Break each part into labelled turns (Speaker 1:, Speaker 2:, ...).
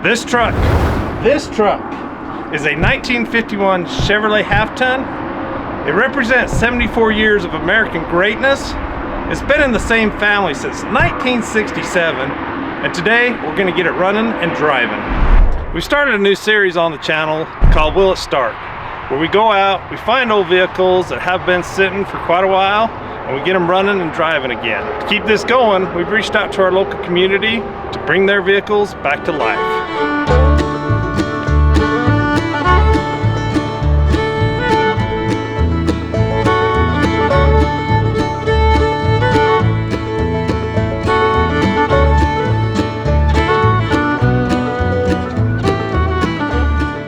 Speaker 1: This truck is a 1951 Chevrolet half-ton. It represents 74 years of American greatness. It's been in the same family since 1967, and today we're gonna get it running and driving. We started a new series on the channel called Will It Start, where we go out, we find old vehicles that have been sitting for quite a while, and we get them running and driving again. To keep this going, we've reached out to our local community to bring their vehicles back to life.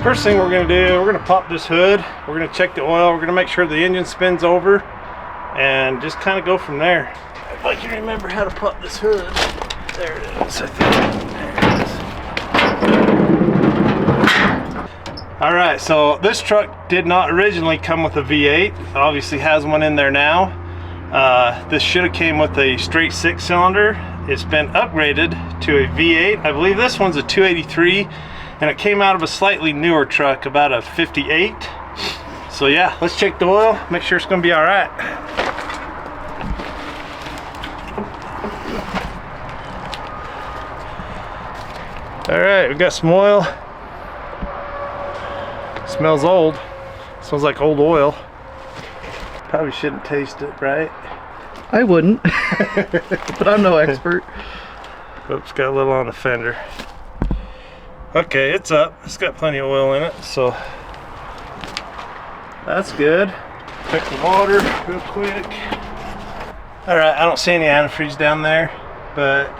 Speaker 1: First thing we're going to do, we're going to pop this hood, we're going to check the oil, we're going to make sure the engine spins over, and just kind of go from there. If I can remember how to pop this hood. There it is, I think. There it is. Alright, so this truck did not originally come with a V8. It obviously has one in there now. This should have came with a straight 6-cylinder. It's been upgraded to a V8. I believe this one's a 283. And it came out of a slightly newer truck, about a 58. So yeah, let's check the oil, make sure it's gonna be all right. All right, we got some oil. Smells old. Smells like old oil. Probably shouldn't taste it, right?
Speaker 2: I wouldn't, but I'm no expert.
Speaker 1: Oops, got a little on the fender. Okay, it's up. It's got plenty of oil in it, so that's good. Check the water real quick. Alright, I don't see any antifreeze down there, but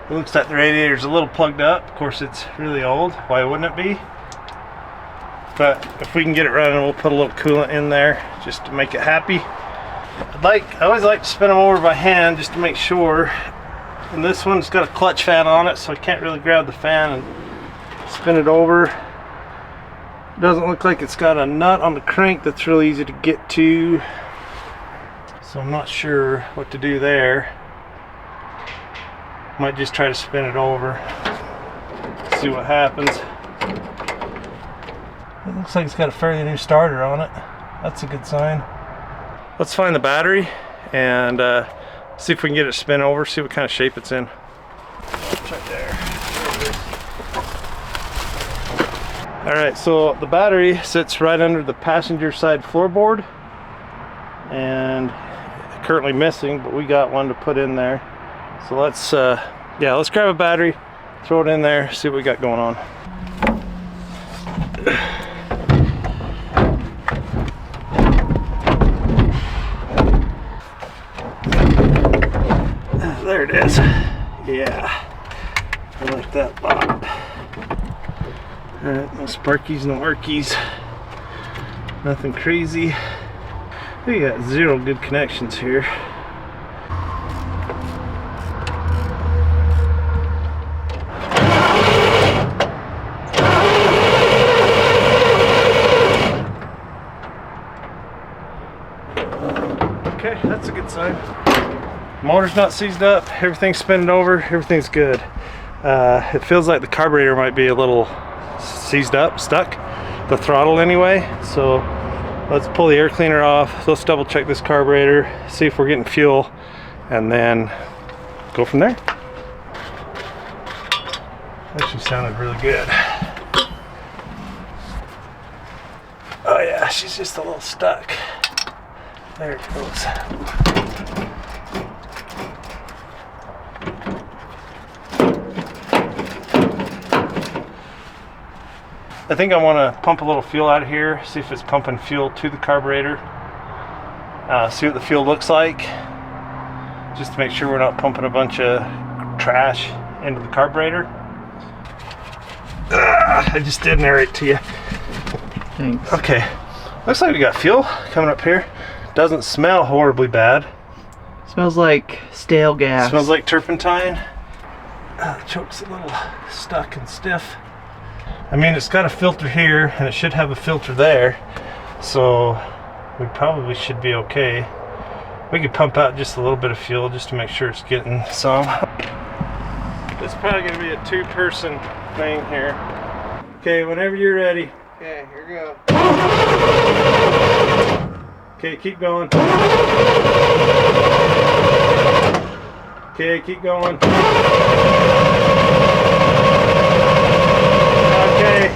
Speaker 1: it looks like the radiator's a little plugged up. Of course, it's really old. Why wouldn't it be? But if we can get it running, we'll put a little coolant in there just to make it happy. I always like to spin them over by hand just to make sure. And this one's got a clutch fan on it, so I can't really grab the fan and spin it over. It doesn't look like it's got a nut on the crank that's really easy to get to, so I'm not sure what to do there. Might just try to spin it over, see what happens. It looks like it's got a fairly new starter on it. That's a good sign. Let's find the battery and see if we can get it to spin over, see what kind of shape it's in. It's right there. Alright, so the battery sits right under the passenger side floorboard and currently missing, but we got one to put in there. So let's let's grab a battery, throw it in there, see what we got going on. There it is. Yeah, I like that lot. Alright, no sparkies, no arkies, nothing crazy. We got 0 good connections here. Okay, that's a good sign. Motor's not seized up, everything's spinning over, everything's good. It feels like the carburetor might be a little seized up, stuck, the throttle anyway. So let's pull the air cleaner off, let's double check this carburetor, see if we're getting fuel, and then go from there. Actually sounded really good. Oh yeah, she's just a little stuck. There it goes. I think I want to pump a little fuel out of here, see if it's pumping fuel to the carburetor, see what the fuel looks like, just to make sure we're not pumping a bunch of trash into the carburetor. I just did narrate to you.
Speaker 2: Thanks.
Speaker 1: Okay, looks like we got fuel coming up here. Doesn't smell horribly bad.
Speaker 2: Smells like stale gas.
Speaker 1: Smells like turpentine. The choke's a little stuck and stiff. I mean, it's got a filter here and it should have a filter there, so we probably should be okay. We could pump out just a little bit of fuel just to make sure it's getting some. It's probably gonna be a two-person thing here. Okay, whenever you're ready.
Speaker 2: Okay, here we go.
Speaker 1: Okay, keep going. Okay, keep going. Okay.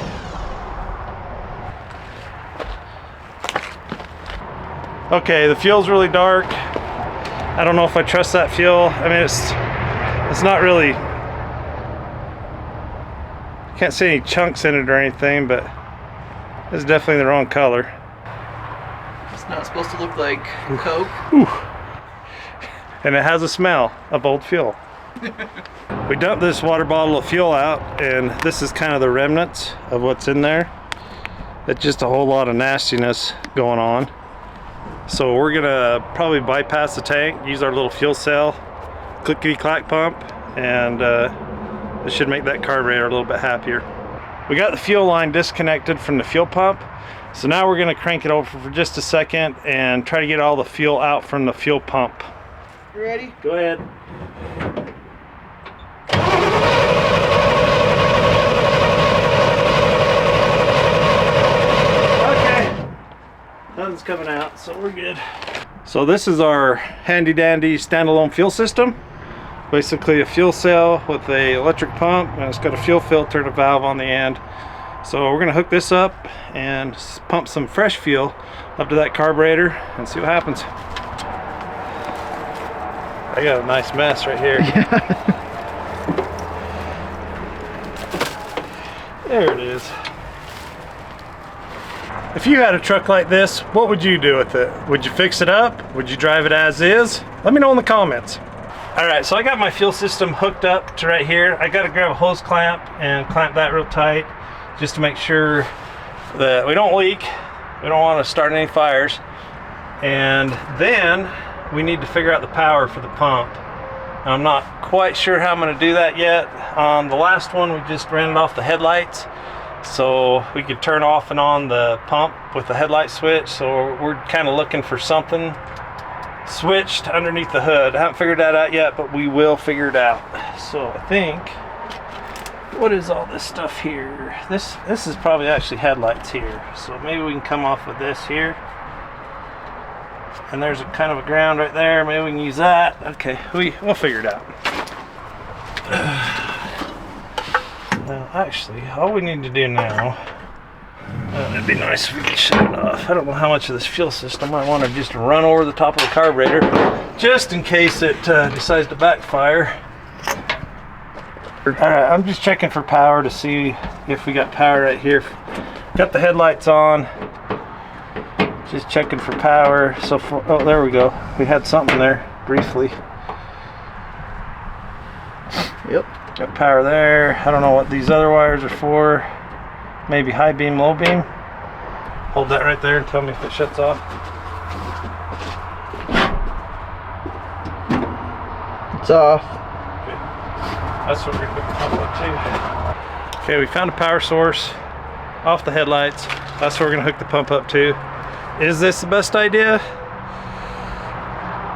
Speaker 1: Okay, the fuel's really dark. I don't know if I trust that fuel. I mean, it's not really, can't see any chunks in it or anything, but it's definitely the wrong color.
Speaker 2: It's not supposed to look like Coke.
Speaker 1: Ooh. And it has a smell of old fuel. We dumped this water bottle of fuel out, and this is kind of the remnants of what's in there. It's just a whole lot of nastiness going on. So we're gonna probably bypass the tank, use our little fuel cell, clickety-clack pump, and it should make that carburetor a little bit happier. We got the fuel line disconnected from the fuel pump, so now we're gonna crank it over for just a second and try to get all the fuel out from the fuel pump.
Speaker 2: You ready?
Speaker 1: Go ahead. Okay, nothing's coming out, so we're good. So this is our handy dandy standalone fuel system. Basically a fuel cell with a electric pump, and it's got a fuel filter and a valve on the end. So we're gonna hook this up and pump some fresh fuel up to that carburetor and see what happens. I got a nice mess right here. There it is. If you had a truck like this, what would you do with it? Would you fix it up? Would you drive it as is? Let me know in the comments. All right, so I got my fuel system hooked up to right here. I got to grab a hose clamp and clamp that real tight just to make sure that we don't leak. We don't want to start any fires. And then we need to figure out the power for the pump. I'm not quite sure how I'm going to do that yet. On the last one, we just ran it off the headlights, so we could turn off and on the pump with the headlight switch. So we're kind of looking for something switched underneath the hood. I haven't figured that out yet, but we will figure it out. So I think, what is all this stuff here? This is probably actually headlights here. So maybe we can come off with this here. And there's a kind of a ground right there. Maybe we can use that. Okay, we'll figure it out. Now, actually, all we need to do now, it'd be nice if we could shut it off. I don't know how much of this fuel system I want to just run over the top of the carburetor, just in case it decides to backfire. All right, I'm just checking for power to see if we got power right here. Got the headlights on. Just checking for power. So for, oh, there we go. We had something there briefly.
Speaker 2: Yep.
Speaker 1: Got power there. I don't know what these other wires are for. Maybe high beam, low beam. Hold that right there and tell me if it shuts off.
Speaker 2: It's off.
Speaker 1: Okay. That's what we're going to pump up to. Okay, we found a power source off the headlights. That's what we're going to hook the pump up to. Is this the best idea?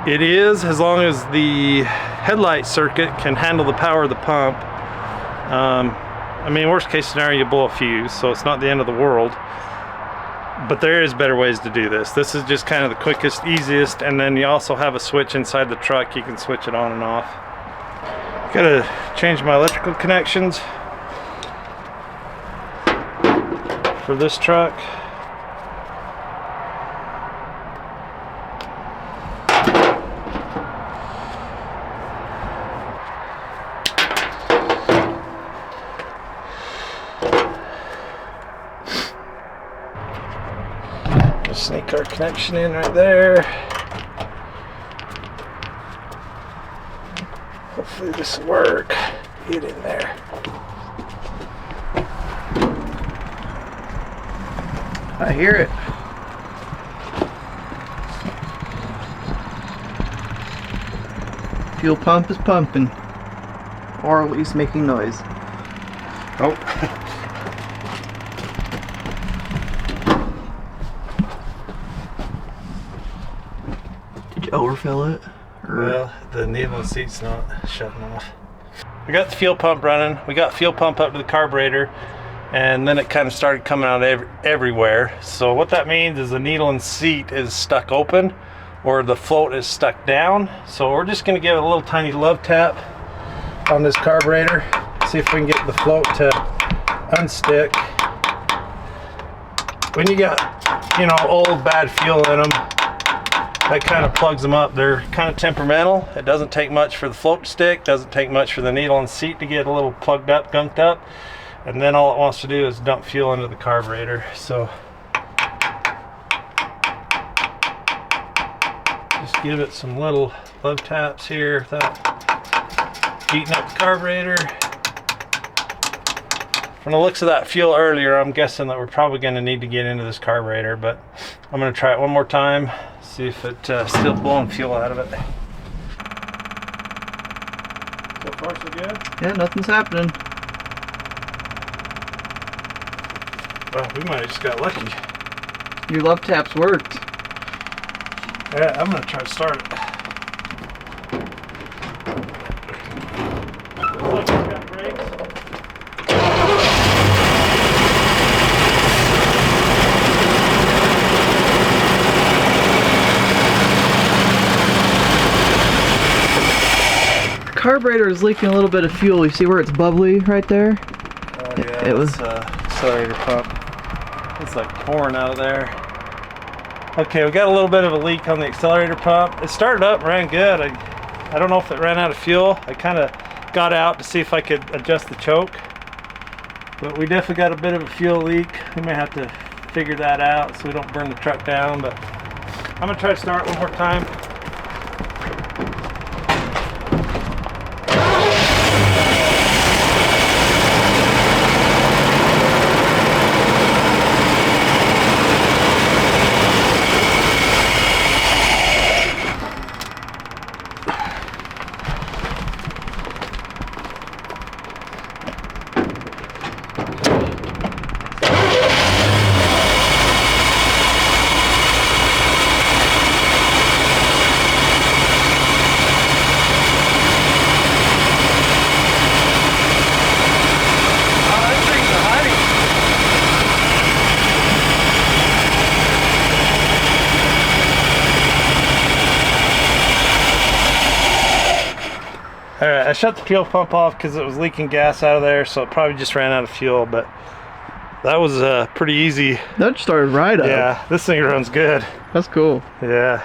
Speaker 1: It is, as long as the headlight circuit can handle the power of the pump. I mean, worst case scenario, you blow a fuse, so it's not the end of the world. But there is better ways to do this. This is just kind of the quickest, easiest, and then you also have a switch inside the truck. You can switch it on and off. Gotta change my electrical connections for this truck. Sneak our connection in right there. Hopefully this will work. Get in there.
Speaker 2: I hear it. Fuel pump is pumping. Or at least making noise.
Speaker 1: Oh.
Speaker 2: Did you overfill it? Or?
Speaker 1: Well, the needle seat's not shutting off. we got the fuel pump running. We got fuel pump up to the carburetor, and then it kind of started coming out everywhere. So what that means is the needle and seat is stuck open, or the float is stuck down. So we're just going to give it a little tiny love tap on this carburetor, see if we can get the float to unstick. When you got, you know, old bad fuel in them, that kind of plugs them up. They're kind of temperamental. It doesn't take much for the float to stick, doesn't take much for the needle and seat to get a little plugged up, gunked up, and then all it wants to do is dump fuel into the carburetor. So just give it some little love taps here without heating up the carburetor. From the looks of that fuel earlier, I'm guessing that we're probably going to need to get into this carburetor, but I'm going to try it one more time, see if it's still blowing fuel out of it. So far so good?
Speaker 2: Yeah, nothing's happening.
Speaker 1: Well, we might have just got lucky.
Speaker 2: Your love taps worked.
Speaker 1: Yeah, I'm going to try to start it. Looks like it's got brakes.
Speaker 2: Carburetor is leaking a little bit of fuel. You see where it's bubbly right there?
Speaker 1: Oh yeah, it was accelerator pump. It's like pouring out of there. Okay, we got a little bit of a leak on the accelerator pump. It started up, ran good. I don't know if it ran out of fuel. I kind of got out to see if I could adjust the choke, but we definitely got a bit of a fuel leak. We may have to figure that out so we don't burn the truck down, but I'm gonna try to start one more time. Alright, I shut the fuel pump off because it was leaking gas out of there, so it probably just ran out of fuel, but that was pretty easy.
Speaker 2: That started right up.
Speaker 1: Yeah, this thing runs good.
Speaker 2: That's cool.
Speaker 1: Yeah.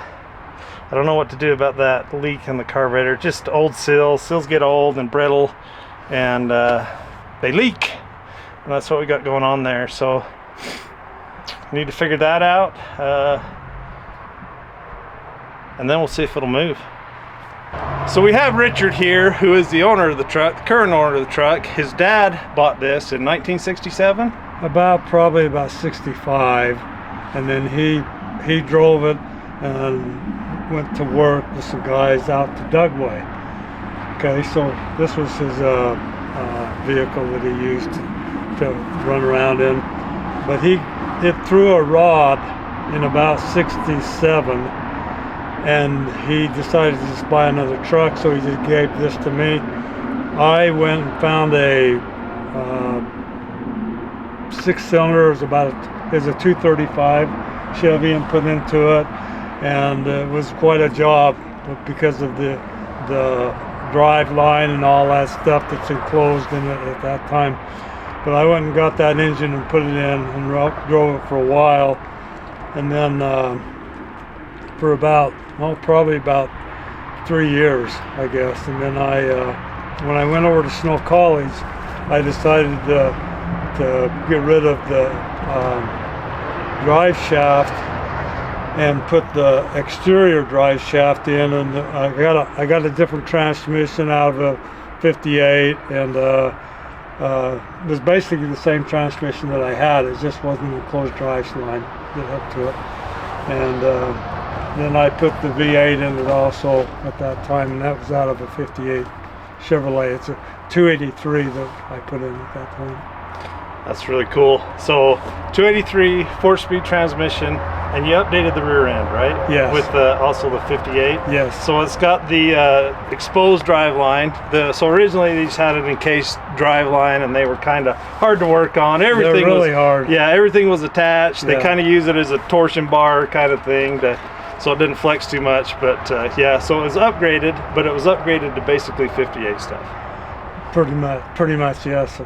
Speaker 1: I don't know what to do about that leak in the carburetor. Just old seals. Seals get old and brittle, and they leak. And that's what we got going on there, so we need to figure that out. And then we'll see if it'll move. So we have Richard here, who is the owner of the truck, the current owner of the truck. His dad bought this in 1967.
Speaker 3: Probably about 65, and then he drove it and went to work with some guys out to Dugway. Okay, so this was his vehicle that he used to run around in, but it threw a rod in about 67, and he decided to just buy another truck, so he just gave this to me. I went and found a 6-cylinder. It was a 235 Chevy, and put into it, and it was quite a job because of the drive line and all that stuff that's enclosed in it at that time. But I went and got that engine and put it in and drove it for a while, and then for probably about 3 years, I guess. And then when I went over to Snow College, I decided to get rid of the drive shaft and put the exterior drive shaft in, and I got a different transmission out of a 58, and it was basically the same transmission that I had. It just wasn't a closed drive line that hooked to it. And then I put the V8 in it also at that time, and that was out of a 58 Chevrolet. It's a 283 that I put in at that time.
Speaker 1: That's really cool. So 283 4-speed transmission. And you updated the rear end, right?
Speaker 3: Yes.
Speaker 1: With also the 58.
Speaker 3: Yes.
Speaker 1: So it's got the exposed drive line. So originally these had an encased drive line, and they were kind of hard to work on. Everything
Speaker 3: They're really
Speaker 1: was
Speaker 3: hard.
Speaker 1: Yeah, everything was attached. They
Speaker 3: Yeah.
Speaker 1: kind of use it as a torsion bar kind of thing, so it didn't flex too much. But yeah, so it was upgraded, but it was upgraded to basically 58 stuff.
Speaker 3: Pretty much, yes.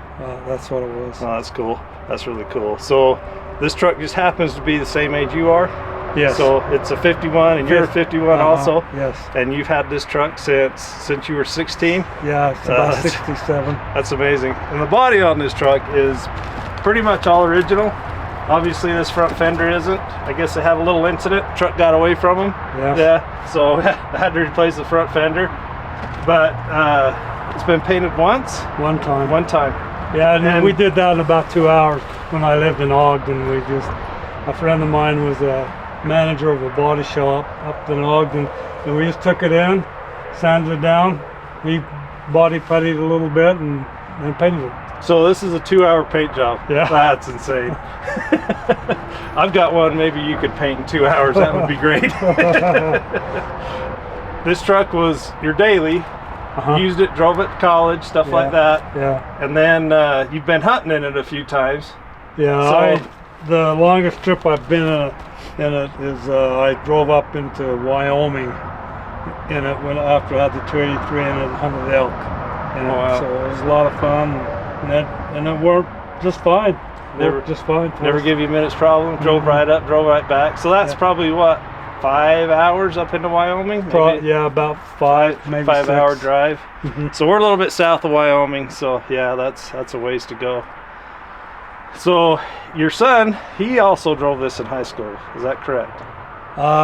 Speaker 3: That's what it was.
Speaker 1: Oh, that's cool. That's really cool. So this truck just happens to be the same age you are.
Speaker 3: Yes.
Speaker 1: So it's a 51, and you're a 51 also.
Speaker 3: Yes.
Speaker 1: And you've had this truck since you were 16.
Speaker 3: Yeah, it's about
Speaker 1: that's-
Speaker 3: 67.
Speaker 1: That's amazing. And the body on this truck is pretty much all original. Obviously, this front fender isn't. I guess they had a little incident. Truck got away from them.
Speaker 3: Yeah.
Speaker 1: Yeah. So I had to replace the front fender, but it's been painted once.
Speaker 3: One time.
Speaker 1: One time.
Speaker 3: Yeah, and
Speaker 1: And-
Speaker 3: we did that in about 2 hours when I lived in Ogden. A friend of mine was a manager of a body shop up in Ogden, and we just took it in, sanded it down, he body puttied a little bit, and painted it.
Speaker 1: So this is a 2-hour paint job.
Speaker 3: Yeah.
Speaker 1: That's insane. I've got one maybe you could paint in 2 hours. That would be great. This truck was your daily.
Speaker 3: Uh-huh.
Speaker 1: Used it, drove it to college, stuff like that.
Speaker 3: Yeah.
Speaker 1: And then you've been hunting in it a few times.
Speaker 3: Yeah,
Speaker 1: So-
Speaker 3: the longest trip I've been in it is I drove up into Wyoming in it after I had the 283 and it hunted elk. And
Speaker 1: Oh, wow.
Speaker 3: so it was a lot of fun, and it worked just fine.
Speaker 1: Never-
Speaker 3: Worked just fine. for
Speaker 1: Never
Speaker 3: us.
Speaker 1: give you a minute's problem. Drove right up, drove right back. So that's
Speaker 3: Yeah.
Speaker 1: probably what, 5 hours up into Wyoming? Maybe
Speaker 3: Yeah, about five, maybe
Speaker 1: 5 hour
Speaker 3: 6.
Speaker 1: drive.
Speaker 3: Mhm.
Speaker 1: So we're a little bit south of Wyoming. So yeah, that's a ways to go. So your son, he also drove this in high school. Is that correct?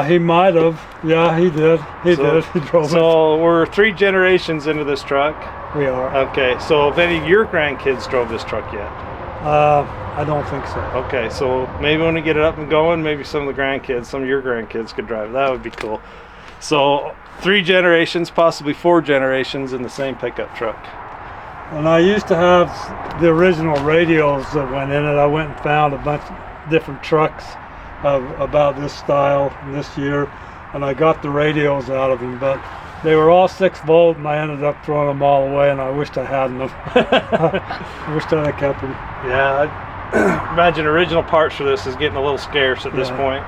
Speaker 3: He might have. Yeah, he did. He
Speaker 1: So-
Speaker 3: did. He drove it.
Speaker 1: So we're 3 generations into this truck.
Speaker 3: We are.
Speaker 1: Okay, so if any of your grandkids drove this truck yet?
Speaker 3: I don't think so.
Speaker 1: Okay, so maybe when we get it up and going, maybe some of your grandkids could drive. That would be cool. So 3 generations, possibly 4 generations in the same pickup truck.
Speaker 3: And I used to have the original radios that went in it. I went and found a bunch of different trucks about this style this year, and I got the radios out of them, but they were all 6-volt, and I ended up throwing them all away, and I wished I hadn't them. I wished I'd have kept them.
Speaker 1: Yeah, I imagine original parts for this is getting a little scarce at this
Speaker 3: Yeah.
Speaker 1: point.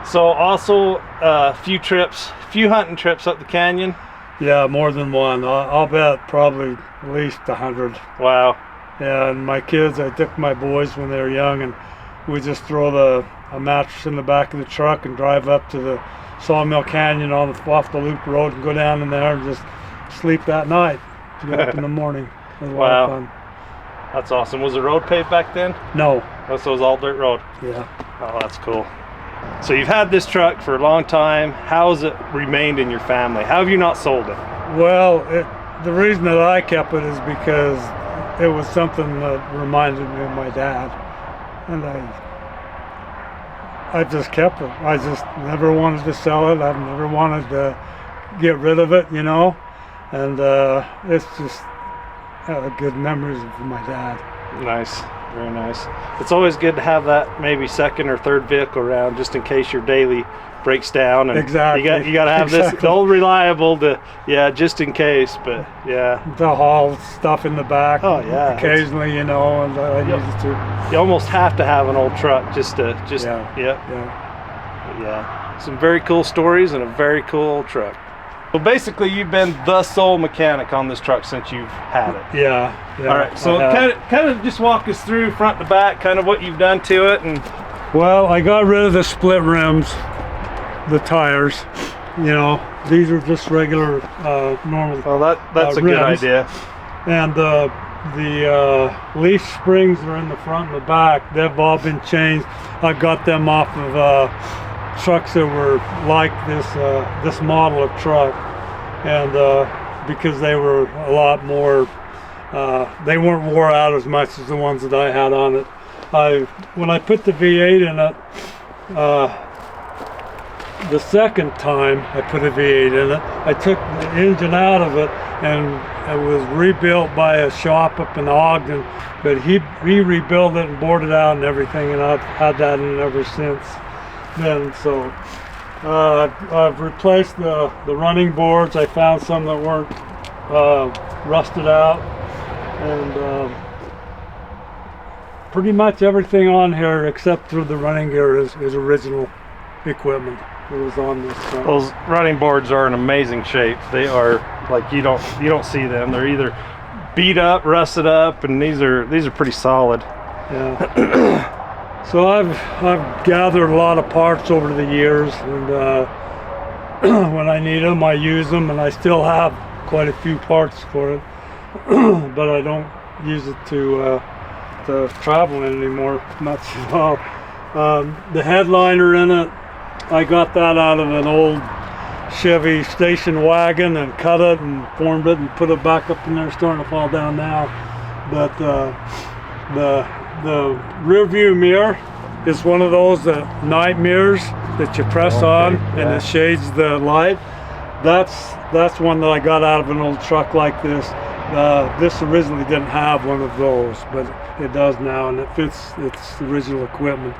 Speaker 1: So also a few hunting trips up the canyon.
Speaker 3: Yeah, more than one. I'll bet probably at least 100.
Speaker 1: Wow.
Speaker 3: Yeah, and my kids, I took my boys when they were young, and we just throw a mattress in the back of the truck and drive up to the Sawmill Canyon off the loop road and go down in there and just sleep that night to get up in the morning. It was a lot of
Speaker 1: Wow.
Speaker 3: fun.
Speaker 1: That's awesome. Was the road paved back then?
Speaker 3: No,
Speaker 1: Oh, so it was all dirt road.
Speaker 3: yeah.
Speaker 1: Oh, that's cool. So you've had this truck for a long time. How has it remained in your family? How have you not sold it?
Speaker 3: Well, the reason that I kept it is because it was something that reminded me of my dad, and I just kept it. I just never wanted to sell it. I've never wanted to get rid of it, and it's just good memories of my dad.
Speaker 1: Nice, very nice. It's always good to have that maybe second or third vehicle around just in case your daily breaks down. And
Speaker 3: Exactly.
Speaker 1: You got to have this
Speaker 3: Exactly.
Speaker 1: old reliable just in case. But yeah,
Speaker 3: To haul stuff in the back.
Speaker 1: Oh, yeah.
Speaker 3: Occasionally, and I
Speaker 1: Yep.
Speaker 3: needed to.
Speaker 1: you almost have to have an old truck
Speaker 3: Yeah.
Speaker 1: yeah.
Speaker 3: Yeah.
Speaker 1: Some very cool stories and a very cool old truck. So basically, you've been the sole mechanic on this truck since you've had it.
Speaker 3: Yeah.
Speaker 1: All right, so
Speaker 3: I have.
Speaker 1: kind of just walk us through front to back, kind of what you've done to it, and
Speaker 3: Well, I got rid of the split rims, the tires. These are just regular, normal.
Speaker 1: well, that's a good
Speaker 3: rims.
Speaker 1: idea.
Speaker 3: And the leaf springs are in the front and the back. They've all been changed. I got them off of trucks that were like this model of truck, and because they were a lot more. They weren't wore out as much as the ones that I had on it. When I put the V8 in it, the second time I put a V8 in it, I took the engine out of it, and it was rebuilt by a shop up in Ogden, but he rebuilt it and bored it out and everything, and I've had that in ever since. then. So I've replaced the running boards. I found some that weren't rusted out, and pretty much everything on here except for the running gear is original equipment that was on this.
Speaker 4: Those running boards are in amazing shape. They are like you don't see them. They're either beat up, rusted up, and these are pretty solid.
Speaker 3: Yeah. So I've gathered a lot of parts over the years, and when I need them, I use them, and I still have quite a few parts for it, but I don't use it to travel in anymore much at all. The headliner in it, I got that out of an old Chevy station wagon and cut it and formed it and put it back up in there. It's starting to fall down now, but the rear view mirror is one of those night mirrors that you press on and it shades the light. That's one that I got out of an old truck like this. This originally didn't have one of those, but it does now, and it fits its original equipment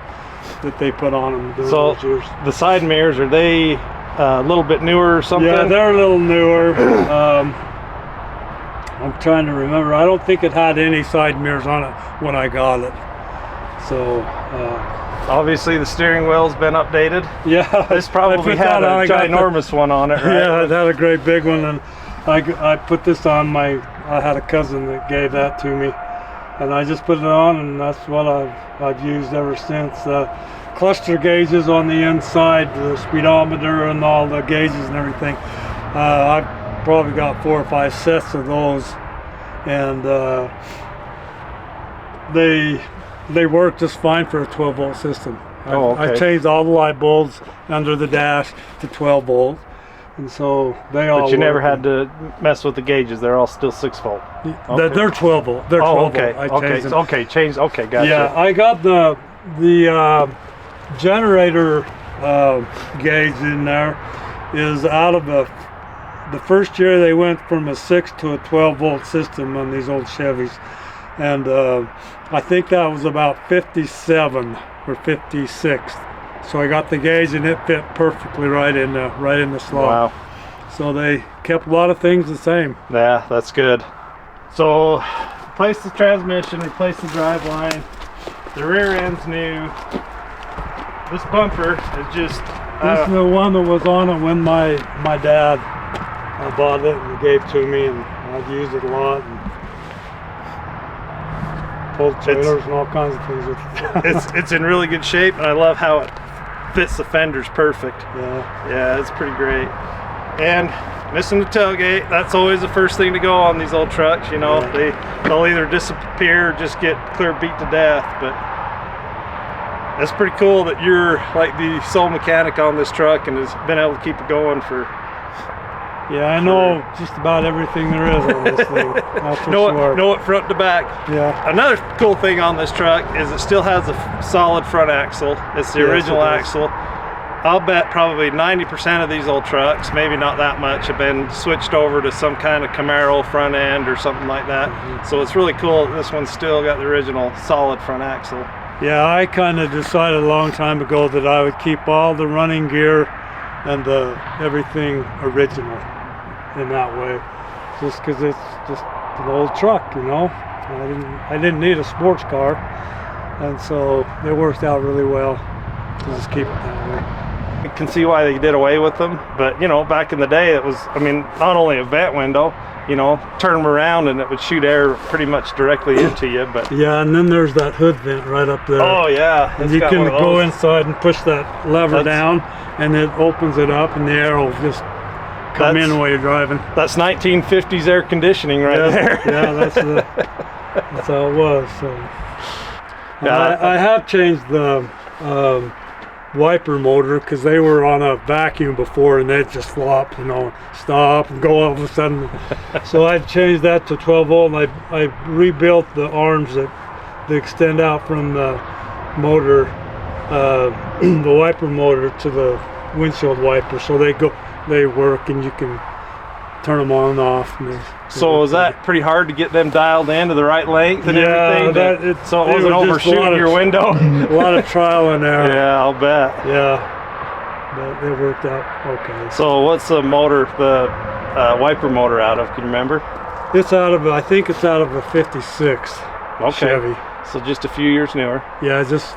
Speaker 3: that they put on them during those years.
Speaker 4: The side mirrors, are they a little bit newer or something?
Speaker 3: Yeah, they're a little newer. I'm trying to remember. I don't think it had any side mirrors on it when I got it. So
Speaker 4: obviously the steering wheel's been updated.
Speaker 3: Yeah,
Speaker 4: This probably had a ginormous one on it, right?
Speaker 3: Yeah, it had a great big one, and I put this on I had a cousin that gave that to me, and I just put it on, and that's what I've used ever since. Cluster gauges on the inside, the speedometer and all the gauges and everything. I've probably got 4 or 5 sets of those, and they work just fine for a 12-volt system. I've changed all the light bulbs under the dash to 12 volts, and so they all.
Speaker 4: But you
Speaker 3: work.
Speaker 4: never had to mess with the gauges. They're all still 6 volt.
Speaker 3: They're 12 volt. They're 12 volt. I changed them.
Speaker 4: Okay, gotcha.
Speaker 3: Yeah, I got the generator gauge in there is out of the first year they went from a 6 to a 12 volt system on these old Chevys, and I think that was about 57 or 56. So I got the gauge and it fit perfectly right in the slot. Wow. So they kept a lot of things the same.
Speaker 4: Yeah, that's good. So replace the transmission, replace the drive line. The rear end's new. This bumper is just
Speaker 3: this is the one that was on it when my dad bought it and gave to me, and I've used it a lot and pulled trailers and all kinds of things with it.
Speaker 4: it's in really good shape, and I love how it fits the fenders perfect. Yeah, it's pretty great. And missing the tailgate, that's always the first thing to go on these old trucks, you know. Yeah. They'll either disappear or just get clear beat to death, but that's pretty cool that you're like the sole mechanic on this truck and has been able to keep it going for.
Speaker 3: Yeah, I know just about everything there is on this thing. That's for sure.
Speaker 4: Know it front to back.
Speaker 3: Yeah.
Speaker 4: Another cool thing on this truck is it still has a solid front axle. It's the original axle. I'll bet probably 90% of these old trucks, maybe not that much, have been switched over to some kind of Camaro front end or something like that. So it's really cool that this one's still got the original solid front axle.
Speaker 3: Yeah, I kind of decided a long time ago that I would keep all the running gear and everything original in that way, just because it's just an old truck, you know. I didn't need a sports car, and so it worked out really well to just keep it that way.
Speaker 4: I can see why they did away with them, but you know, back in the day it was, I mean, not only a vent window, you know, turn them around and it would shoot air pretty much directly into you. But
Speaker 3: yeah, and then there's that hood vent right up there.
Speaker 4: Oh yeah,
Speaker 3: and you can go inside and push that lever down, and it opens it up, and the air will just come in while you're driving.
Speaker 4: That's 1950s air conditioning right there.
Speaker 3: Yeah, that's how it was. So yeah, I have changed the wiper motor because they were on a vacuum before and they'd just flop, you know, stop and go all of a sudden. So I changed that to 12 volt, and I rebuilt the arms that extend out from the motor, the wiper motor to the windshield wiper, so they work, and you can turn them on and off. And
Speaker 4: So was that pretty hard to get them dialed in to the right length and everything? So it wasn't overshooting your window?
Speaker 3: A lot of trial and error.
Speaker 4: Yeah, I'll bet.
Speaker 3: Yeah, but it worked out okay.
Speaker 4: So what's the motor, the wiper motor out of? Can you remember?
Speaker 3: It's out of, I think it's out of a 56 Chevy.
Speaker 4: So just a few years newer.
Speaker 3: Yeah, just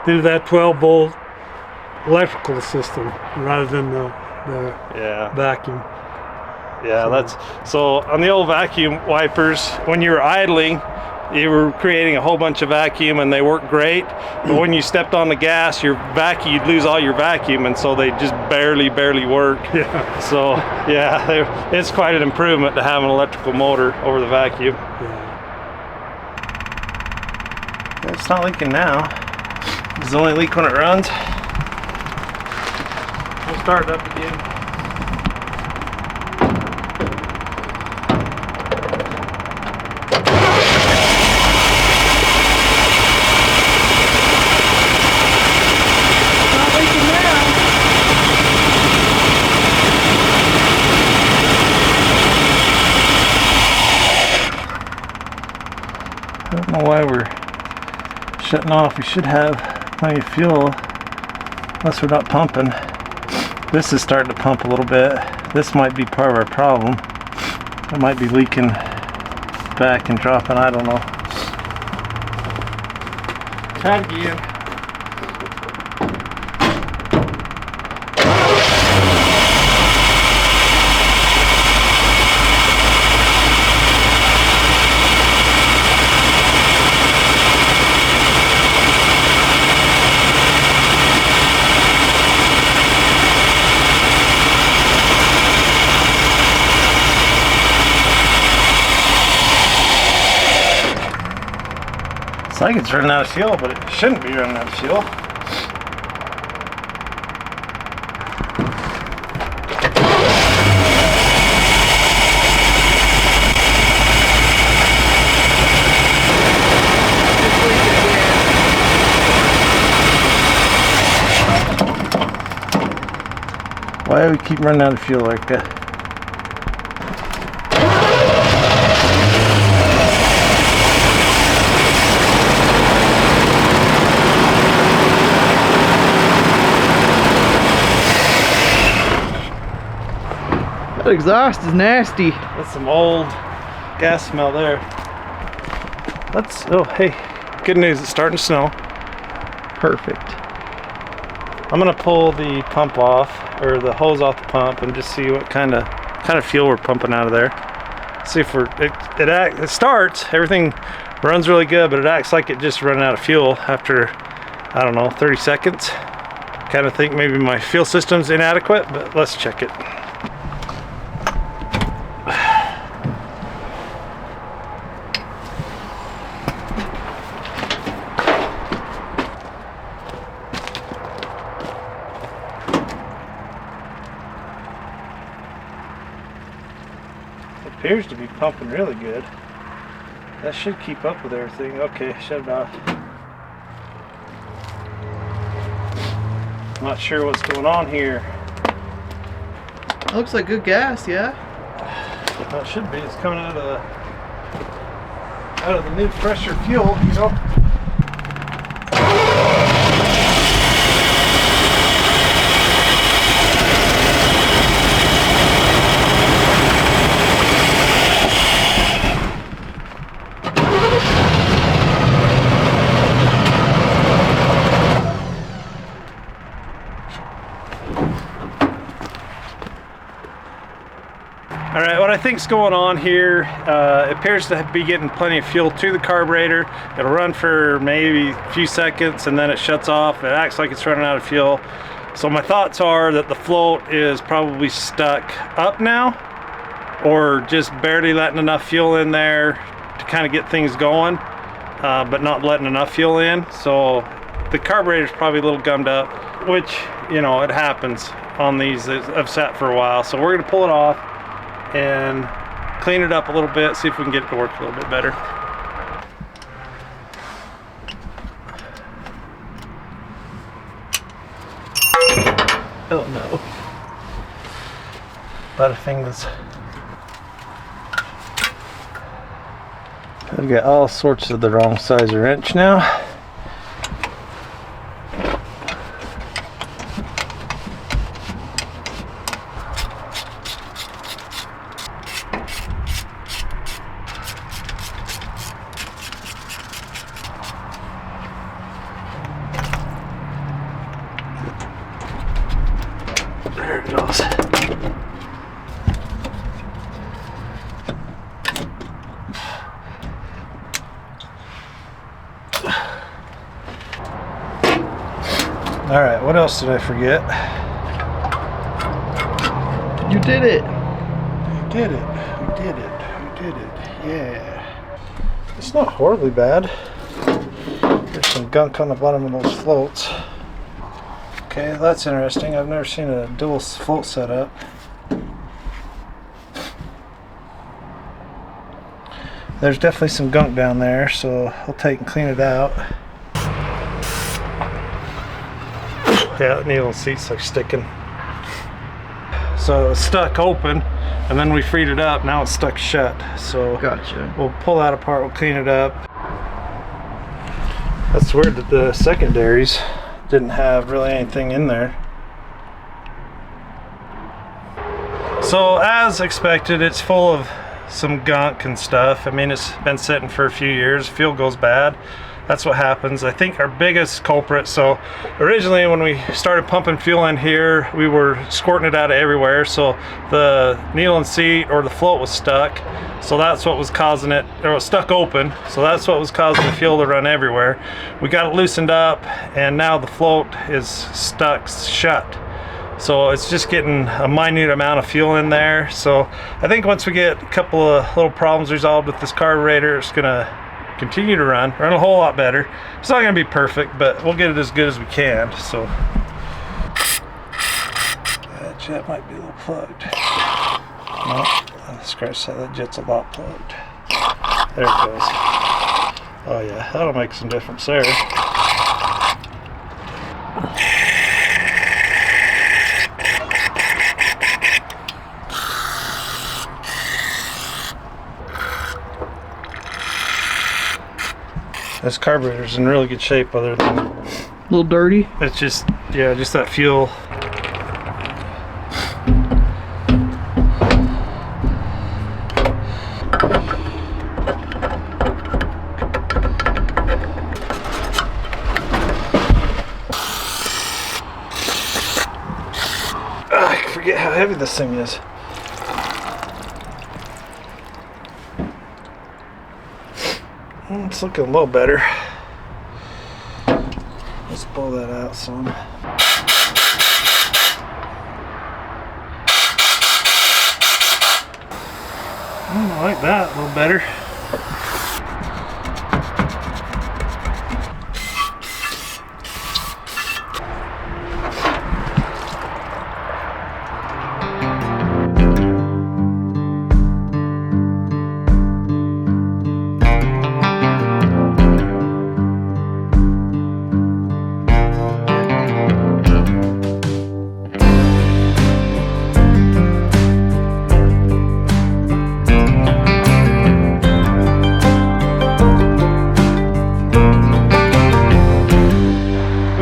Speaker 3: into that 12-volt electrical system rather than the vacuum.
Speaker 4: Yeah, that's so on the old vacuum wipers, when you were idling, you were creating a whole bunch of vacuum and they worked great. But when you stepped on the gas, you'd lose all your vacuum, and so they just barely work.
Speaker 3: Yeah.
Speaker 4: So yeah, it's quite an improvement to have an electrical motor over the vacuum.
Speaker 3: Yeah.
Speaker 1: It's not leaking now. It's only leak when it runs.
Speaker 4: We'll start it up again.
Speaker 1: I don't know why we're shutting off. We should have plenty of fuel, unless we're not pumping. This is starting to pump a little bit. This might be part of our problem. It might be leaking back and dropping, I don't know.
Speaker 4: Try it again.
Speaker 1: It's like it's running out of fuel, but it shouldn't be running out of fuel. Why do we keep running out of fuel like that?
Speaker 2: That exhaust is nasty.
Speaker 4: That's some old gas smell there. Oh hey, good news, it's starting to snow.
Speaker 2: Perfect.
Speaker 4: I'm gonna pull the pump off, or the hose off the pump, and just see what kind of fuel we're pumping out of there. See if it starts, everything runs really good, but it acts like it just running out of fuel after, I don't know, 30 seconds. Kind of think maybe my fuel system's inadequate, but let's check it. Appears to be pumping really good. That should keep up with everything. Okay, shut it off. Not sure what's going on here.
Speaker 2: Looks like good gas, yeah?
Speaker 1: Well, it should be. It's coming out of the new pressure fuel, you know.
Speaker 4: Alright, what I think's going on here, it appears to be getting plenty of fuel to the carburetor. It'll run for maybe a few seconds and then it shuts off. It acts like it's running out of fuel. So my thoughts are that the float is probably stuck up now, or just barely letting enough fuel in there to kind of get things going, but not letting enough fuel in. So the carburetor's probably a little gummed up, which, you know, it happens on these that have sat for a while. So we're gonna pull it off and clean it up a little bit, see if we can get it to work a little bit better.
Speaker 1: Oh no. Butterfingers. I've got all sorts of the wrong size wrench now. There it goes. All right, what else did I forget?
Speaker 2: You did it.
Speaker 1: We did it. We did it. We did it. Yeah. It's not horribly bad. There's some gunk on the bottom of those floats. Okay, that's interesting. I've never seen a dual float setup. There's definitely some gunk down there, so I'll take and clean it out. Yeah, that needle seat's like sticking. So it's stuck open, and then we freed it up. Now it's stuck shut. So
Speaker 2: Gotcha.
Speaker 1: we'll pull that apart. We'll clean it up. That's weird that the secondaries didn't have really anything in there. So as expected, it's full of some gunk and stuff. I mean, it's been sitting for a few years. Fuel goes bad. That's what happens. I think our biggest culprit, so originally when we started pumping fuel in here, we were squirting it out of everywhere, so the needle and seat or the float was stuck, so that's what was causing it, or it was stuck open, so that's what was causing the fuel to run everywhere. We got it loosened up, and now the float is stuck shut. So it's just getting a minute amount of fuel in there. So I think once we get a couple of little problems resolved with this carburetor, it's gonna continue to run a whole lot better. It's not going to be perfect, but we'll get it as good as we can. So that jet might be a little plugged. No, scratch that. That jet's a lot plugged. There it goes. Oh yeah, that'll make some difference there. This carburetor's in really good shape, other than
Speaker 2: A little dirty.
Speaker 1: it's just, yeah, just that fuel. I forget how heavy this thing is. It's looking a little better. Let's pull that out some. I like that a little better.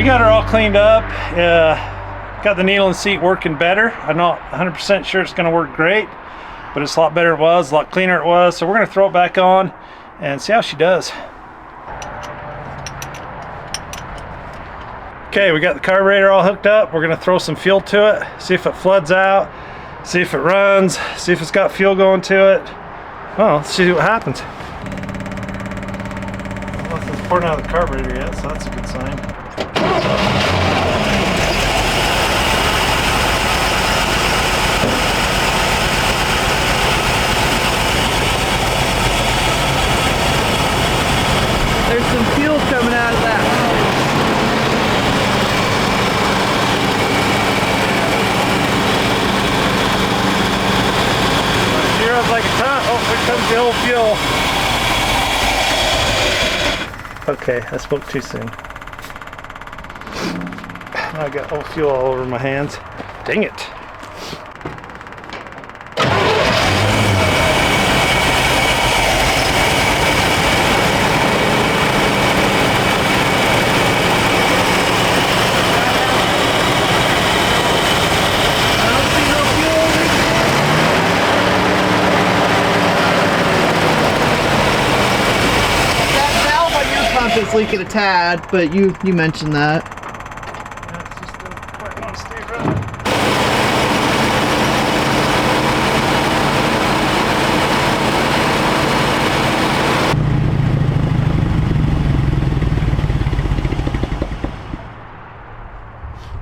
Speaker 1: Got her all cleaned up. Got the needle and seat working better. I'm not 100% sure it's going to work great, but it's a lot better it was, a lot cleaner it was. So we're going to throw it back on and see how she does. Okay, we got the carburetor all hooked up. We're going to throw some fuel to it, see if it floods out, see if it runs, see if it's got fuel going to it. Well, let's see what happens. Nothing's pouring out of the carburetor yet, so that's a good sign.
Speaker 2: There's some fuel coming out of that.
Speaker 1: Zero's like a ton. Oh, here comes the old fuel. Okay, I spoke too soon. I got old fuel all over my hands. Dang it.
Speaker 2: if it's leaking a tad, but you mentioned that.
Speaker 1: That's just quite want to stay running.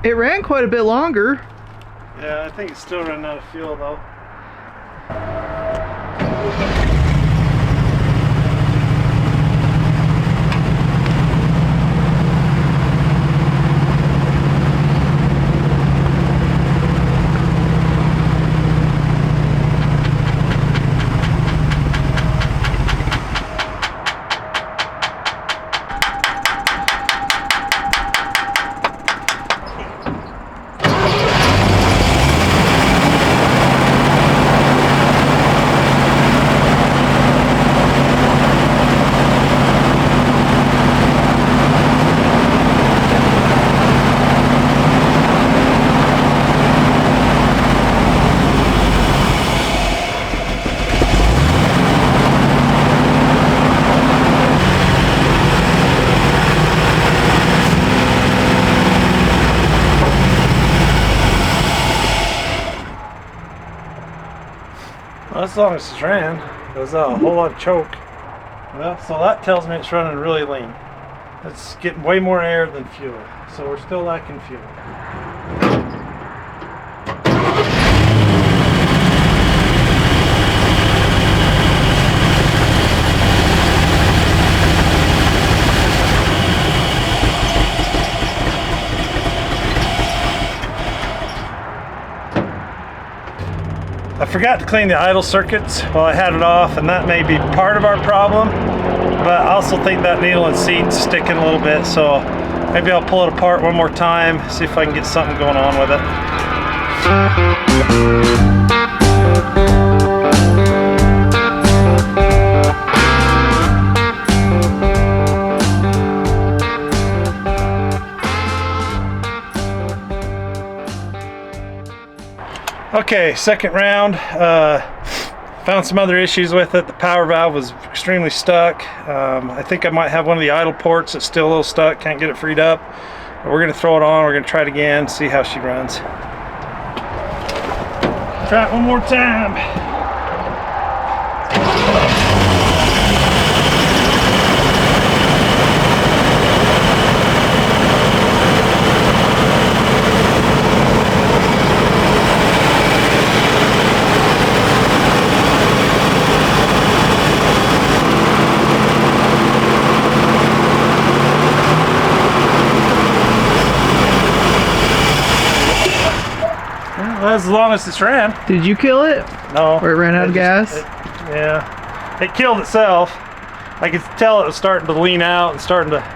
Speaker 2: It ran quite a bit longer.
Speaker 1: Yeah, I think it's still running out of fuel though. Well, as long as it's ran, there's a whole lot of choke. Well, so that tells me it's running really lean. It's getting way more air than fuel, so we're still lacking fuel. I forgot to clean the idle circuits while I had it off, and that may be part of our problem, but I also think that needle and seat's sticking a little bit, so maybe I'll pull it apart one more time, see if I can get something going on with it. Okay, second round. Found some other issues with it. The power valve was extremely stuck. I think I might have one of the idle ports that's still a little stuck, can't get it freed up. But we're gonna throw it on, we're gonna try it again, see how she runs. Try it one more time. As long as it's ran.
Speaker 2: Did you kill it?
Speaker 1: No.
Speaker 2: Or it ran out of gas?
Speaker 1: Yeah. It killed itself. I could tell it was starting to lean out and starting to... It's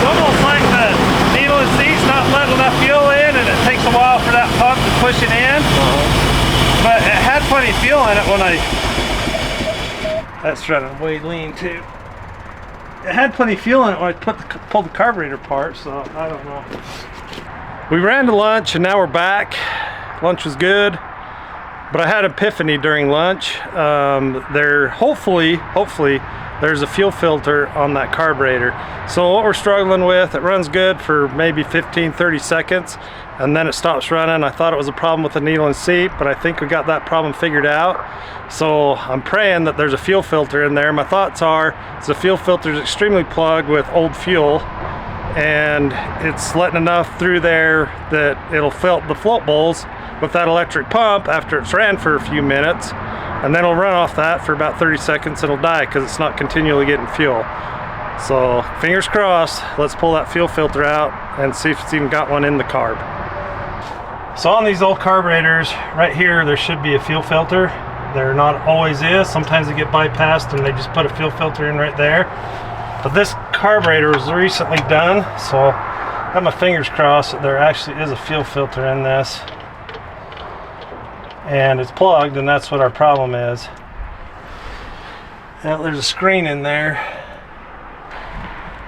Speaker 1: almost like the needle and seat's not letting enough fuel in, and it takes a while for that pump to push it in. But it had plenty of fuel in it when I... That's running way lean too. It had plenty of fuel in it when I pulled the carburetor apart, so I don't know. We ran to lunch and now we're back. Lunch was good, but I had an epiphany during lunch. Hopefully there's a fuel filter on that carburetor. So what we're struggling with, it runs good for maybe 15-30 seconds and then it stops running. I thought it was a problem with the needle and seat, but I think we got that problem figured out. So I'm praying that there's a fuel filter in there. My thoughts are the fuel filter is extremely plugged with old fuel, and it's letting enough through there that it'll fill the float bowls with that electric pump after it's ran for a few minutes, and then it'll run off that for about 30 seconds and it'll die because it's not continually getting fuel. So fingers crossed, let's pull that fuel filter out and see if it's even got one in the carb. So on these old carburetors right here, there should be a fuel filter. There not always is. Sometimes they get bypassed and they just put a fuel filter in right there. But this carburetor was recently done, so I have my fingers crossed that there actually is a fuel filter in this. And it's plugged, and that's what our problem is. Now there's a screen in there.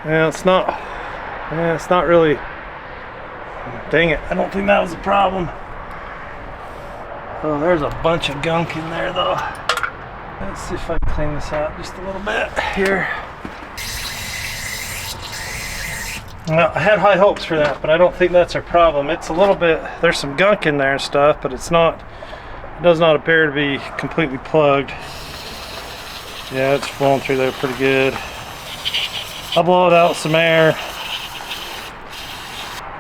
Speaker 1: Yeah, it's not really, Dang it, I don't think that was a problem. Oh, there's a bunch of gunk in there though. Let's see if I can clean this out just a little bit here. Well, I had high hopes for that, but I don't think that's our problem. It's a little bit, there's some gunk in there and stuff, but it's not, it does not appear to be completely plugged. Yeah, it's flowing through there pretty good. I'll blow it out with some air.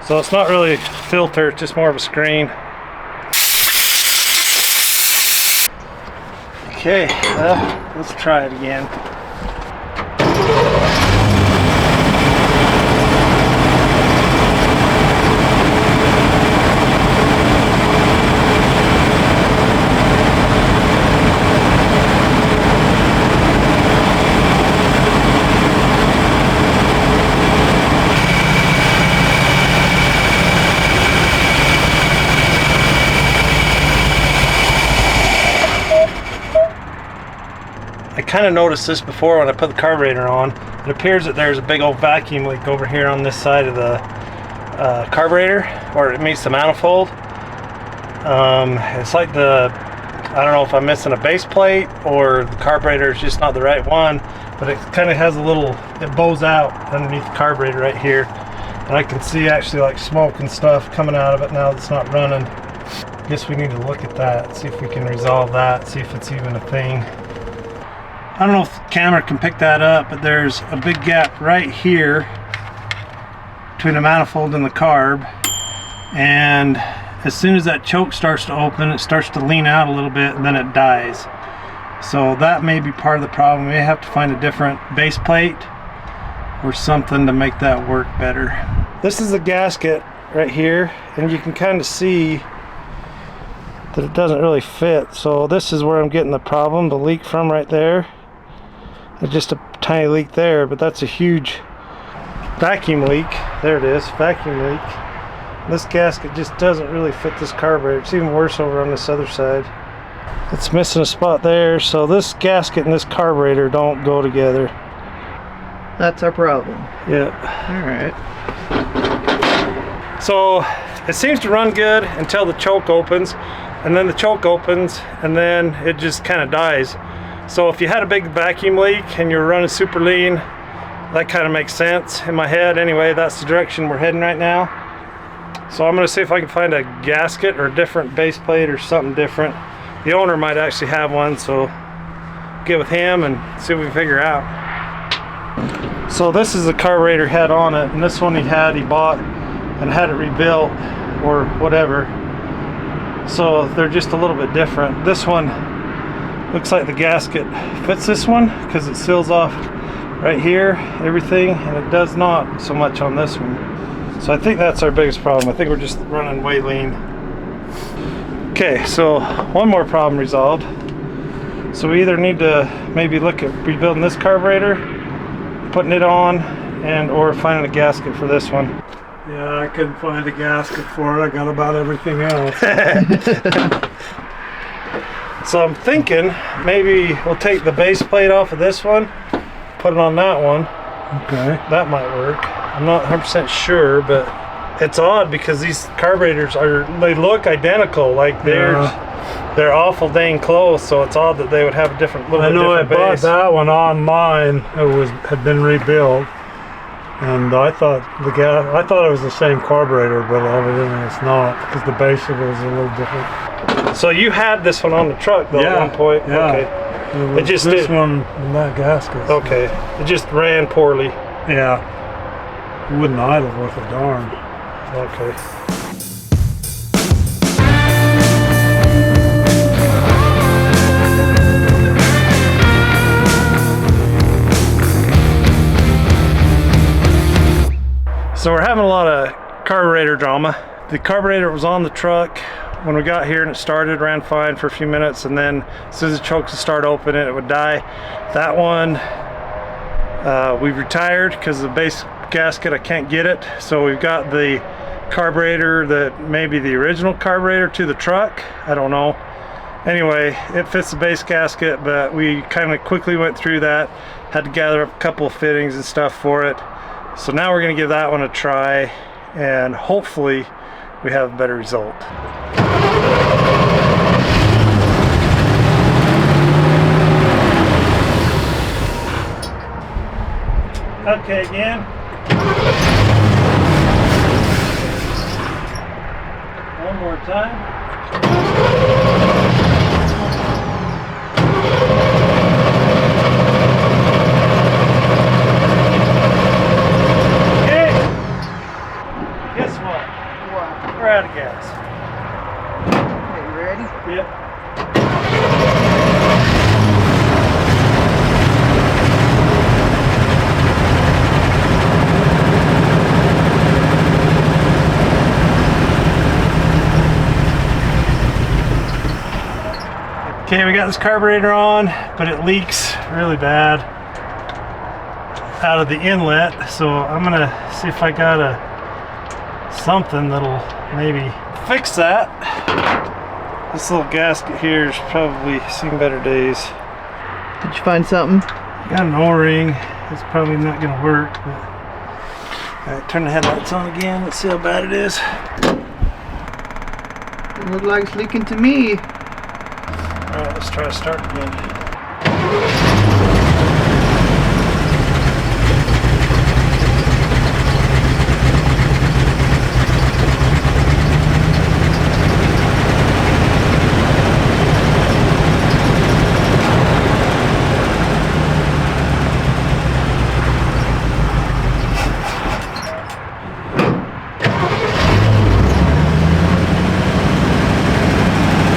Speaker 1: So it's not really a filter, it's just more of a screen. Okay, well, let's try it again. I kind of noticed this before when I put the carburetor on. It appears that there's a big old vacuum leak over here on this side of the carburetor, or it meets the manifold. It's like I don't know if I'm missing a base plate or the carburetor is just not the right one, but it kind of has a little, it bows out underneath the carburetor right here. And I can see actually like smoke and stuff coming out of it now that's not running. I guess we need to look at that, see if we can resolve that, see if it's even a thing. I don't know if the camera can pick that up, but there's a big gap right here between the manifold and the carb. And as soon as that choke starts to open, it starts to lean out a little bit and then it dies. So that may be part of the problem. We may have to find a different base plate or something to make that work better. This is the gasket right here, and you can kind of see that it doesn't really fit. So this is where I'm getting the problem, the leak from right there. It's just a tiny leak there, but that's a huge vacuum leak. There it is, vacuum leak. This gasket just doesn't really fit this carburetor. It's even worse over on this other side. It's missing a spot there, so this gasket and this carburetor don't go together.
Speaker 2: That's our problem.
Speaker 1: Yeah.
Speaker 2: Alright.
Speaker 1: So it seems to run good until the choke opens, and then the choke opens, and then it just kind of dies. So if you had a big vacuum leak and you're running super lean, that kind of makes sense in my head. Anyway, that's the direction we're heading right now. So I'm going to see if I can find a gasket or a different base plate or something different. The owner might actually have one, so get with him and see what we can figure out. So this is the carburetor head on it, and this one he bought and had it rebuilt or whatever. So they're just a little bit different. This one looks like the gasket fits this one because it seals off right here, everything, and it does not so much on this one. So I think that's our biggest problem. I think we're just running way lean. Okay, so one more problem resolved. So we either need to maybe look at rebuilding this carburetor, putting it on, and or finding a gasket for this one.
Speaker 3: Yeah, I couldn't find a gasket for it. I got about everything else.
Speaker 1: So I'm thinking maybe we'll take the base plate off of this one, put it on that one.
Speaker 3: Okay.
Speaker 1: That might work. I'm not 100% sure, but it's odd because these carburetors they look identical. Like they're awful dang close, so it's odd that they would have a different little bit different base.
Speaker 3: I bought that one online. It had been rebuilt, and I thought it was the same carburetor, but evidently it's not because the base of it is a little different.
Speaker 1: So you had this one on the truck though at one point?
Speaker 3: Yeah.
Speaker 1: Okay.
Speaker 3: It just this one and that gasket.
Speaker 1: Okay. It just ran poorly.
Speaker 3: Yeah. It wouldn't idle worth a darn.
Speaker 1: Okay. So we're having a lot of carburetor drama. The carburetor was on the truck when we got here and it started, ran fine for a few minutes, and then as soon as the chokes would start opening, it would die. That one we retired because the base gasket, I can't get it. So we've got the carburetor that maybe the original carburetor to the truck, I don't know. Anyway, it fits the base gasket, but we kind of quickly went through that, had to gather up a couple of fittings and stuff for it. So now we're gonna give that one a try, and hopefully we have a better result. Okay, again. One more time. Okay. Guess what?
Speaker 2: What?
Speaker 1: We're out of gas.
Speaker 2: Okay, you ready?
Speaker 1: Yep. Okay, we got this carburetor on, but it leaks really bad out of the inlet. So I'm gonna see if I got something that'll maybe fix that. This little gasket here has probably seen better days.
Speaker 2: Did you find something?
Speaker 1: Got an O-ring. It's probably not gonna work, but all right, turn the headlights on again. Let's see how bad it is.
Speaker 2: Doesn't look like it's leaking to me.
Speaker 1: All right, let's try to start again.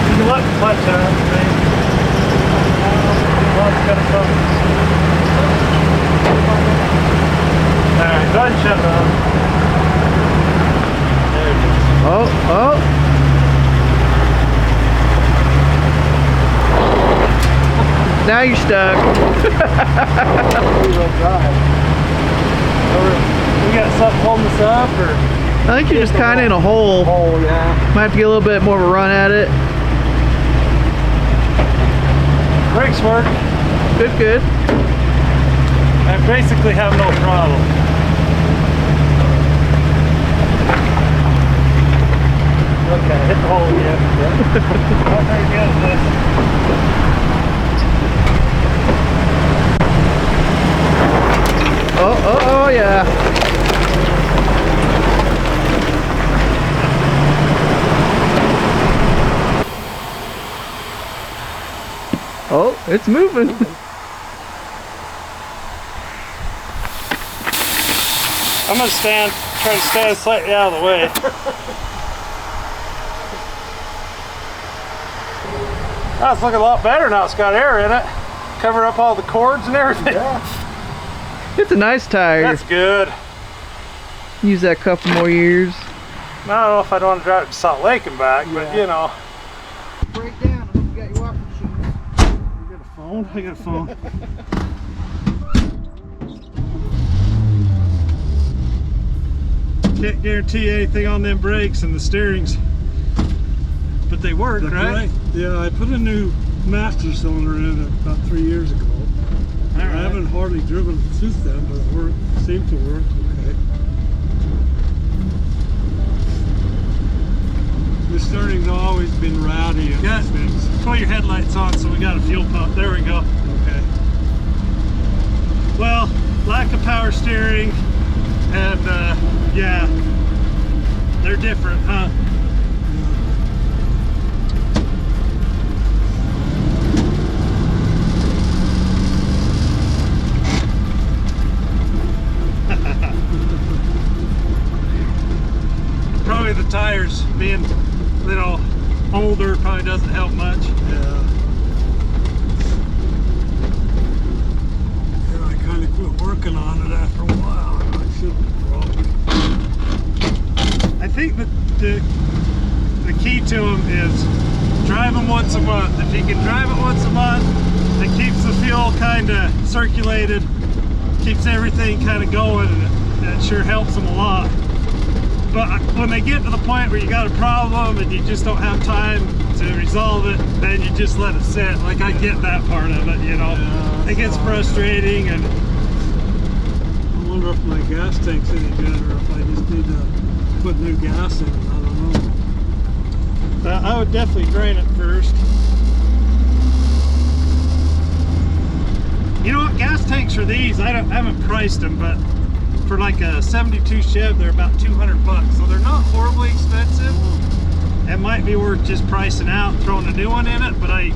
Speaker 1: You can let the clutch out. Alright, go ahead and shut it off. There it is.
Speaker 2: Oh, oh. Now you're stuck.
Speaker 1: We got something holding us up, or?
Speaker 2: I think you're just kind of in a hole.
Speaker 1: Oh, yeah.
Speaker 2: Might have to get a little bit more of a run at it.
Speaker 1: Brakes work.
Speaker 2: Good, good.
Speaker 1: I basically have no throttle. Okay, hit the hole again. Not very good at this.
Speaker 2: Oh, oh, oh, yeah. Oh, it's moving.
Speaker 1: I'm gonna try to stand slightly out of the way. That's looking a lot better now. It's got air in it. Cover up all the cords and everything. Yeah.
Speaker 2: It's a nice tire.
Speaker 1: That's good.
Speaker 2: Use that a couple more years.
Speaker 1: I don't know if I don't want to drive it to Salt Lake and back, but you know.
Speaker 2: Break down. I hope you got your walking shoes.
Speaker 1: You got a phone? I got a phone. Can't guarantee anything on them brakes and the steerings, but they work, right?
Speaker 3: Yeah, I put a new master cylinder in it about 3 years ago. I haven't hardly driven it since then, but it seemed to work okay. The steering's always been rowdy on these things.
Speaker 1: Put your headlights on so we got a fuel pump. There we go.
Speaker 3: Okay.
Speaker 1: Well, lack of power steering, and yeah, they're different, huh? Probably the tires being, you know, older probably doesn't help much.
Speaker 3: Yeah. I kind of quit working on it after a while. I shouldn't probably.
Speaker 1: I think that the key to them is drive them once a month. If you can drive it once a month, it keeps the fuel kind of circulated, keeps everything kind of going, and it sure helps them a lot. But when they get to the point where you got a problem and you just don't have time to resolve it, then you just let it sit. Like, I get that part of it, you know.
Speaker 3: Yeah,
Speaker 1: it gets frustrating, and
Speaker 3: I wonder if my gas tank's any better, if I just need to put new gas in it. I don't
Speaker 4: I would definitely drain it first. You know what, gas tanks are these, I haven't priced them, but for like a 72 Chev, they're about 200 bucks. So they're not horribly expensive. It might be worth just pricing out, throwing a new one in it, but I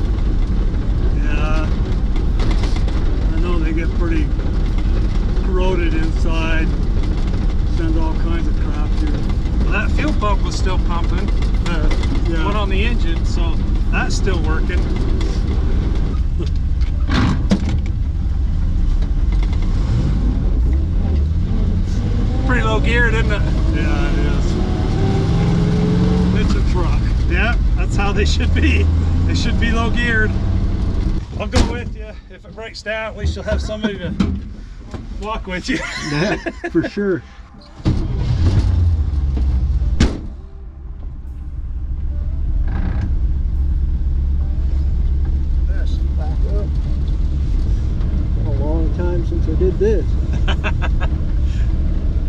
Speaker 4: know they get pretty corroded inside, send all kinds of crap here. Well, that fuel pump was still pumping, the one on the engine, so that's still working. Pretty low geared, isn't it?
Speaker 3: Yeah, it is. It's a truck.
Speaker 4: Yeah, that's how they should be. They should be low geared. I'll go with you. If it breaks down, at least you'll have somebody to walk with you.
Speaker 3: Yeah, for sure.
Speaker 5: That's back up. Been a long time since I did this.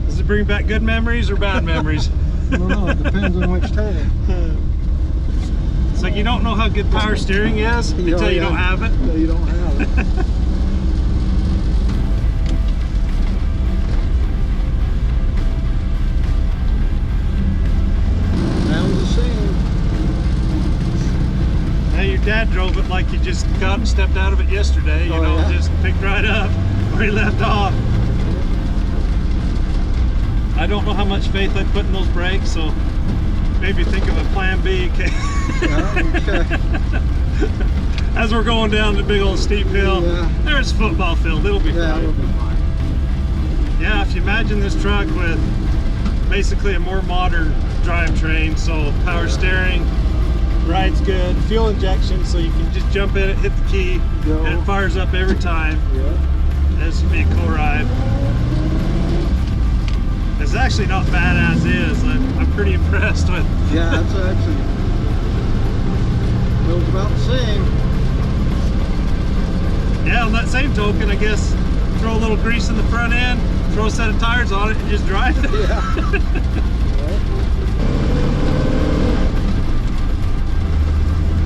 Speaker 4: Does it bring back good memories or bad memories?
Speaker 5: I don't know, it depends on which time.
Speaker 4: It's like you don't know how good power steering is until you don't have it.
Speaker 5: Until you don't have it. Sounds the same.
Speaker 4: Now your dad drove it like you just got and stepped out of it yesterday, you know, just picked right up where he left off. I don't know how much faith I put in those brakes, so maybe think of a plan B. Okay. As we're going down the big old steep hill, there's football field. It'll be fine.
Speaker 5: It'll be fine.
Speaker 4: Yeah, if you imagine this truck with basically a more modern drivetrain, so power steering, ride's good, fuel injection, so you can just jump in it, hit the key, and it fires up every time.
Speaker 5: Yeah.
Speaker 4: This would be a cool ride. It's actually not bad as is. I'm pretty impressed with.
Speaker 5: Yeah, it's actually feels about the same.
Speaker 4: Yeah, on that same token, I guess throw a little grease in the front end, throw a set of tires on it, and just drive it.
Speaker 5: Yeah.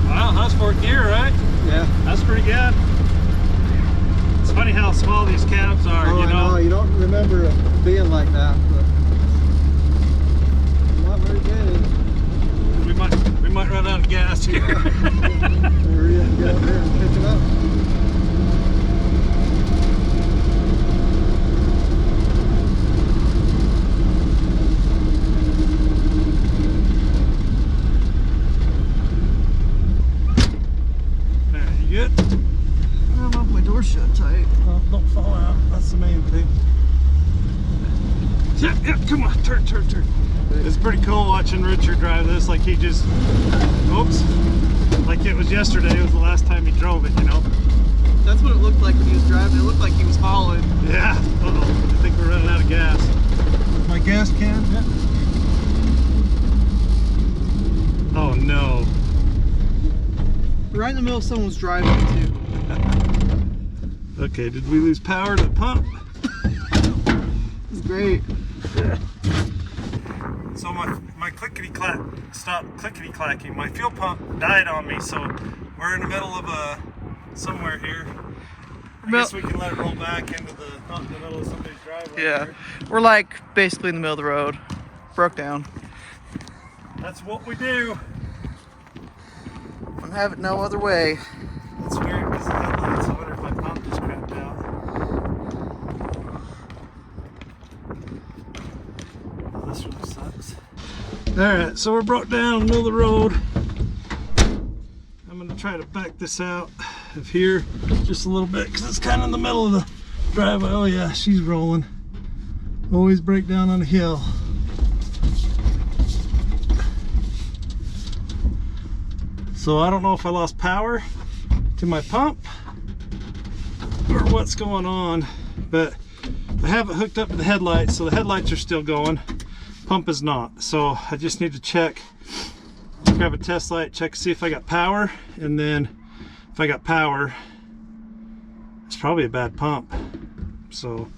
Speaker 4: Wow, that's fourth gear, right?
Speaker 5: Yeah.
Speaker 4: That's pretty good. It's funny how small these cabs are,
Speaker 5: Oh,
Speaker 4: you know?
Speaker 5: I know. You don't remember it being like that, but not very good.
Speaker 4: We might run out of gas here.
Speaker 5: Hurry up and get out there and pick it up.
Speaker 4: There, you good?
Speaker 2: I want my door shut tight.
Speaker 4: Oh, don't fall out. That's the main thing. Yeah, come on, turn. It's pretty cool watching Richard drive this, like he just, oops, like it was yesterday, it was the last time he drove it, you know?
Speaker 2: That's what it looked like when he was driving. It looked like he was hauling.
Speaker 4: Yeah, uh-oh, I think we're running out of gas.
Speaker 5: With my gas can? Yeah.
Speaker 4: Oh no.
Speaker 2: Right in the middle of someone's driving too.
Speaker 4: Okay, did we lose power to the pump?
Speaker 2: It's great.
Speaker 4: So my clickety-clack stopped clickety-clacking. My fuel pump died on me, so we're in the middle of somewhere here. I guess we can let it roll back into not in the middle of somebody's driveway.
Speaker 2: Yeah,
Speaker 4: here.
Speaker 2: we're like basically in the middle of the road. Broke down.
Speaker 4: That's what we do.
Speaker 2: Wouldn't have it no other way.
Speaker 4: That's weird because the headlights, I wonder if my pump just crapped out. Oh, this really sucks. Alright, so we're brought down in the middle of the road. I'm going to try to back this out of here just a little bit because it's kind of in the middle of the driveway. Oh yeah, she's rolling. Always break down on a hill. So I don't know if I lost power to my pump or what's going on, but I have it hooked up to the headlights, so the headlights are still going, pump is not. So I just need to check, grab a test light, check to see if I got power, and then if I got power, it's probably a bad pump. So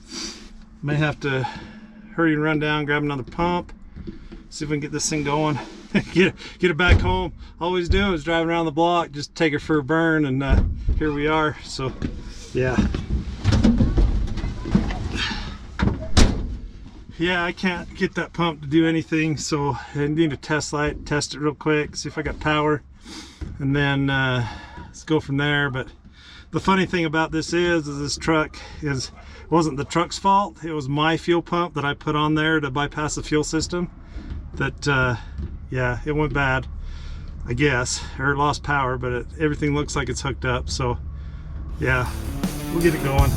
Speaker 4: may have to hurry and run down, grab another pump, see if we can get this thing going.
Speaker 1: get it back home. All we was doing was driving around the block, just take her for a burn, and here we are. So yeah. Yeah, I can't get that pump to do anything, so I need a test light, test it real quick, see if I got power, and then let's go from there. But the funny thing about this is this truck wasn't the truck's fault. It was my fuel pump that I put on there to bypass the fuel system. That yeah, it went bad, I guess, or it lost power, but everything looks like it's hooked up. So yeah, we'll get it going.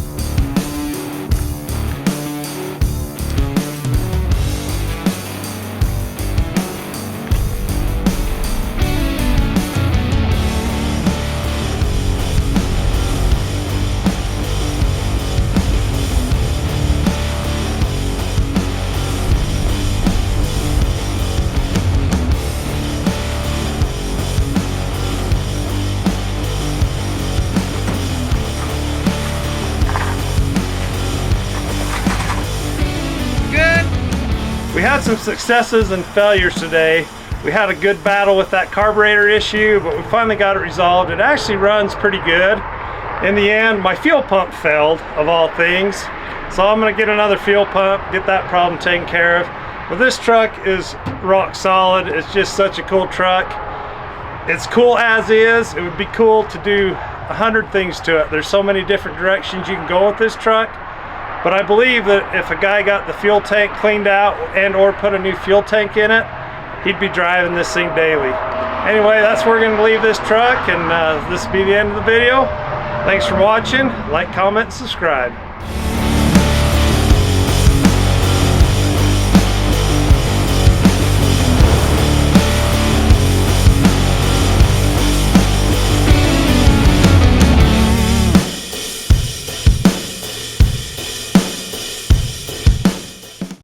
Speaker 4: We had some successes and failures today. We had a good battle with that carburetor issue, but we finally got it resolved. It actually runs pretty good. In the end, my fuel pump failed, of all things. So I'm gonna get another fuel pump, get that problem taken care of. But this truck is rock solid. It's just such a cool truck. It's cool as is. It would be cool to do 100 things to it. There's so many different directions you can go with this truck. But I believe that if a guy got the fuel tank cleaned out and or put a new fuel tank in it, he'd be driving this thing daily. Anyway, that's where we're gonna leave this truck, and this will be the end of the video. Thanks for watching. Like, comment, and subscribe.